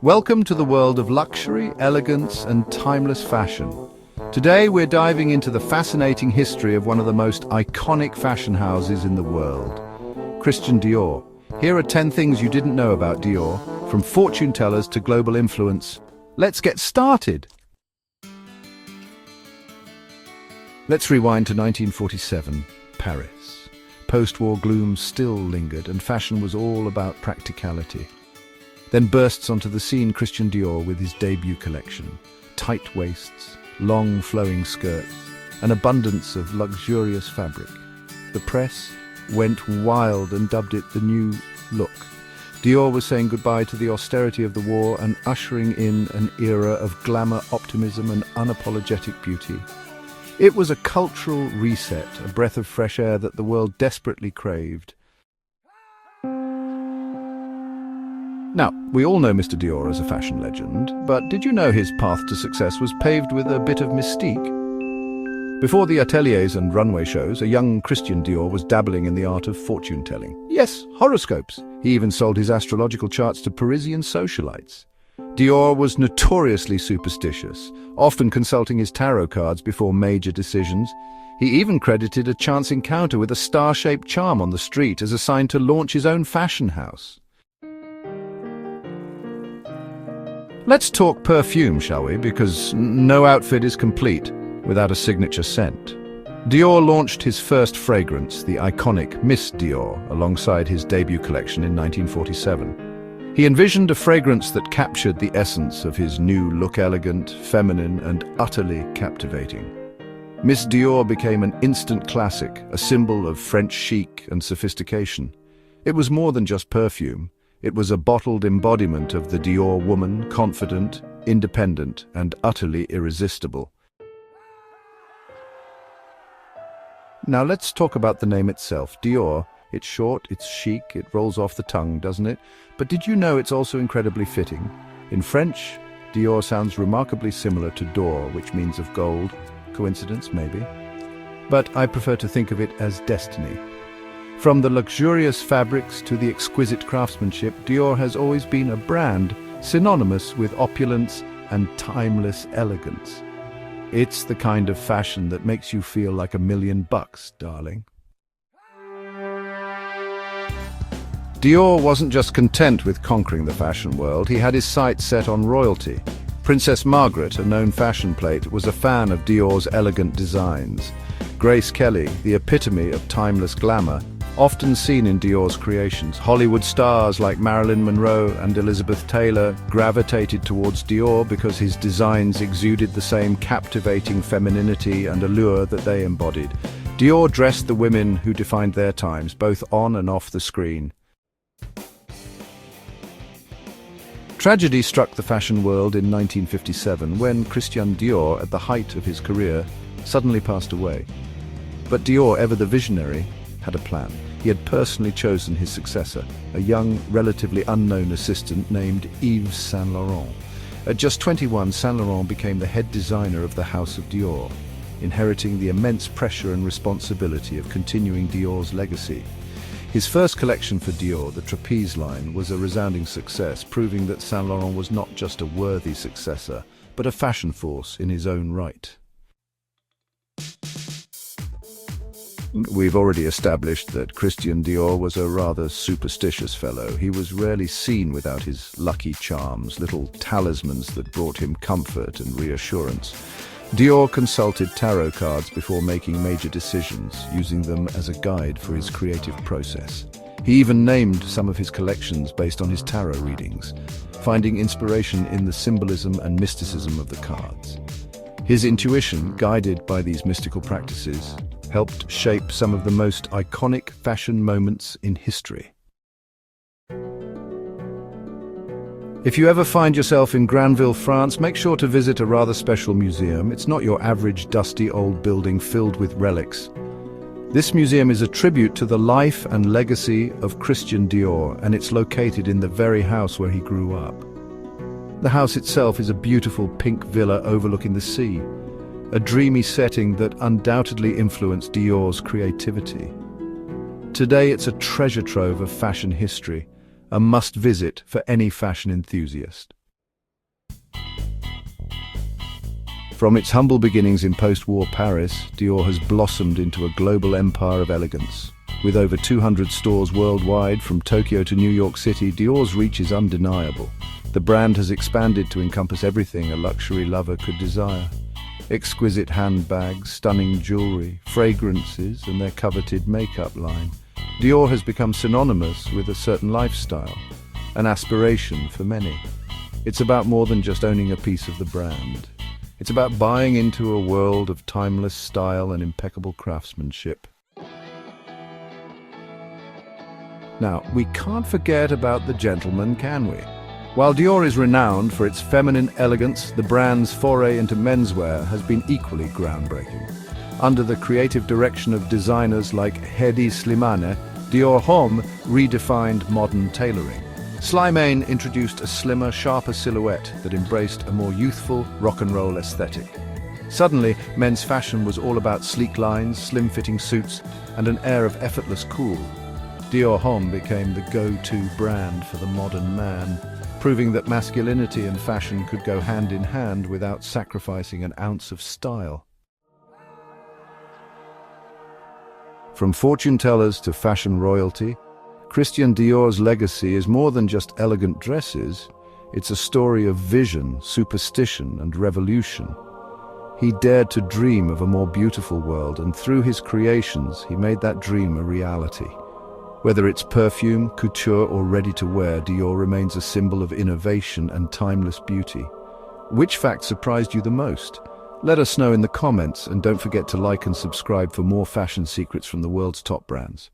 Welcome to the world of luxury, elegance, and timeless fashion. Today we're diving into the fascinating history of one of the most iconic fashion houses in the world, Christian Dior. Here are 10 things you didn't know about Dior, from fortune tellers to global influence. Let's get started! Let's rewind to 1947, Paris. Post-war gloom still lingered, and fashion was all about practicality. Then bursts onto the scene Christian Dior with his debut collection. Tight waists, long flowing skirts, an abundance of luxurious fabric. The press went wild and dubbed it the new look. Dior was saying goodbye to the austerity of the war and ushering in an era of glamour, optimism and unapologetic beauty. It was a cultural reset, a breath of fresh air that the world desperately craved. Now, we all know Mr. Dior as a fashion legend, but did you know his path to success was paved with a bit of mystique? Before the ateliers and runway shows, a young Christian Dior was dabbling in the art of fortune-telling. Yes, horoscopes. He even sold his astrological charts to Parisian socialites. Dior was notoriously superstitious, often consulting his tarot cards before major decisions. He even credited a chance encounter with a star-shaped charm on the street as a sign to launch his own fashion house. Let's talk perfume, shall we? Because no outfit is complete without a signature scent. Dior launched his first fragrance, the iconic Miss Dior, alongside his debut collection in 1947. He envisioned a fragrance that captured the essence of his new look, elegant, feminine, and utterly captivating. Miss Dior became an instant classic, a symbol of French chic and sophistication. It was more than just perfume. It was a bottled embodiment of the Dior woman, confident, independent, and utterly irresistible. Now let's talk about the name itself. Dior. It's short, it's chic, it rolls off the tongue, doesn't it? But did you know it's also incredibly fitting? In French, Dior sounds remarkably similar to d'or, which means of gold. Coincidence, maybe? But I prefer to think of it as destiny. From the luxurious fabrics to the exquisite craftsmanship, Dior has always been a brand synonymous with opulence and timeless elegance. It's the kind of fashion that makes you feel like $1,000,000, darling. Dior wasn't just content with conquering the fashion world, he had his sights set on royalty. Princess Margaret, a known fashion plate, was a fan of Dior's elegant designs. Grace Kelly, the epitome of timeless glamour, often seen in Dior's creations. Hollywood stars like Marilyn Monroe and Elizabeth Taylor gravitated towards Dior because his designs exuded the same captivating femininity and allure that they embodied. Dior dressed the women who defined their times, both on and off the screen. Tragedy struck the fashion world in 1957 when Christian Dior, at the height of his career, suddenly passed away. But Dior, ever the visionary, had a plan. He had personally chosen his successor, a young, relatively unknown assistant named Yves Saint Laurent. At just 21, Saint Laurent became the head designer of the House of Dior, inheriting the immense pressure and responsibility of continuing Dior's legacy. His first collection for Dior, the Trapeze line, was a resounding success, proving that Saint Laurent was not just a worthy successor, but a fashion force in his own right. We've already established that Christian Dior was a rather superstitious fellow. He was rarely seen without his lucky charms, little talismans that brought him comfort and reassurance. Dior consulted tarot cards before making major decisions, using them as a guide for his creative process. He even named some of his collections based on his tarot readings, finding inspiration in the symbolism and mysticism of the cards. His intuition, guided by these mystical practices, helped shape some of the most iconic fashion moments in history. If you ever find yourself in Granville, France, make sure to visit a rather special museum. It's not your average dusty old building filled with relics. This museum is a tribute to the life and legacy of Christian Dior, and it's located in the very house where he grew up. The house itself is a beautiful pink villa overlooking the sea, a dreamy setting that undoubtedly influenced Dior's creativity. Today it's a treasure trove of fashion history, a must-visit for any fashion enthusiast. From its humble beginnings in post-war Paris, Dior has blossomed into a global empire of elegance. With over 200 stores worldwide, from Tokyo to New York City, Dior's reach is undeniable. The brand has expanded to encompass everything a luxury lover could desire. Exquisite handbags, stunning jewelry, fragrances, and their coveted makeup line. Dior has become synonymous with a certain lifestyle, an aspiration for many. It's about more than just owning a piece of the brand. It's about buying into a world of timeless style and impeccable craftsmanship. Now, we can't forget about the gentleman, can we? While Dior is renowned for its feminine elegance, the brand's foray into menswear has been equally groundbreaking. Under the creative direction of designers like Hedi Slimane, Dior Homme redefined modern tailoring. Slimane introduced a slimmer, sharper silhouette that embraced a more youthful, rock and roll aesthetic. Suddenly, men's fashion was all about sleek lines, slim-fitting suits, and an air of effortless cool. Dior Homme became the go-to brand for the modern man, proving that masculinity and fashion could go hand in hand without sacrificing an ounce of style. From fortune tellers to fashion royalty, Christian Dior's legacy is more than just elegant dresses. It's a story of vision, superstition, and revolution. He dared to dream of a more beautiful world, and through his creations, he made that dream a reality. Whether it's perfume, couture, or ready-to-wear, Dior remains a symbol of innovation and timeless beauty. Which fact surprised you the most? Let us know in the comments, and don't forget to like and subscribe for more fashion secrets from the world's top brands.